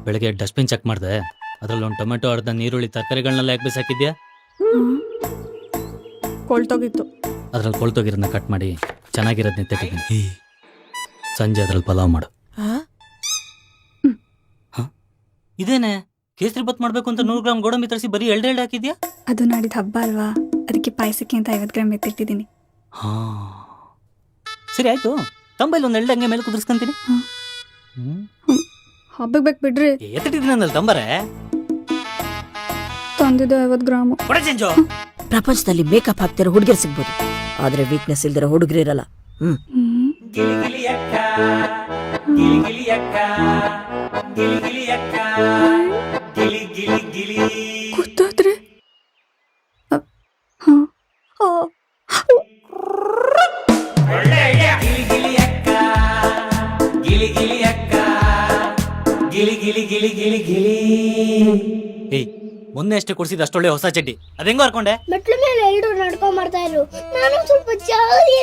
ಬೆಳಗ್ಗೆ dustbin check ಮಾಡಿದೆ, ಅದ್ರಲ್ಲಿ ಒಂದು ಟೊಮೆಟೊ, ಅರ್ಧ ನೀರುಳ್ಳಿ, ತರಕಾರಿಗಳನ್ನೆಲ್ಲ ಯಾಕೆ ಬಿಸಾಕಿದ್ಯಾ? ಕೊಳ್ತೋಗಿತ್ತು. ಅದ್ರಲ್ಲಿ ಕೊಳ್ತೋಗಿರೋದನ್ನ ಕಟ್ ಮಾಡಿ ಚೆನ್ನಾಗಿರೋದನ್ನ ತೆಗಿದ್ದೀನಿ. ಸಂಜೆ ಅದ್ರಲ್ಲಿ ಪಲಾವ್ ಮಾಡು. ಇದೇನೆ ಕೇಸರಿ ಬತ್ ಮಾಡ್ಬೇಕು ಅಂತ 100 ಗ್ರಾಮ್ ಗೋಡಂಬಿ ತರಿಸಿ ಬರೀ ಎಳ್ಳೆಳ್ಳು ಹಾಕಿದ್ಯಾ? ಅದು ನಾಡಿದ ಹಬ್ಬ ಅಲ್ವಾ, ಅದಕ್ಕೆ ಪಾಯಸಕ್ಕೆ ಅಂತ 50 ಗ್ರಾಮ್ ಎತ್ತಿಟ್ಟಿದ್ದೀನಿ. ಹಾ ಸರಿ ಆಯ್ತು, ತಂಬೈಲಿ ಒಂದು ಎಳ್ಳು ಹಂಗೆ ಮೇಲೆ ಕುದಿಸ್ಕೊಂತೀನಿ. ಹಬ್ಬಕ್ಕೆ ಬೇಕು ಬಿಡ್ರಿ. ಎತ್ತಿಟ್ಟಿದ್ದೀನಿ ಅಂದಲ್ಲಿ ತಂಬರೆ ತಂದಿದ್ದೆ 50 ಗ್ರಾಮು. ಪ್ರಪಂಚದಲ್ಲಿ ಮೇಕಪ್ ಹಾಕ್ತಿರೋ ಹುಡುಗಿರು ಸಿಗ್ಬೋದು, ಆದ್ರೆ ವೀಕ್ನೆಸ್ ಇಲ್ದಿರೋ ಹುಡುಗರು ಇರಲ್ಲ. ಗೊತ್ತಾದ್ರೆ ಏಯ್, ಮೊನ್ನೆ ಅಷ್ಟೇ ಕೊಡ್ಸಿದ ಅಷ್ಟೊಳ್ಳೆ ಹೊಸ ಚಡ್ಡಿ, ಅದೆಂಗೋ ಹರ್ಕೊಂಡೆ? ಮೆಟ್ಲ ಮೇಲೆ ಎಲ್ಲರೂ ನಡ್ಕೊಂಡ್ ಬರ್ತಾ ಇದ್ರು, ನಾನು ಸ್ವಲ್ಪ ಜಾರಿ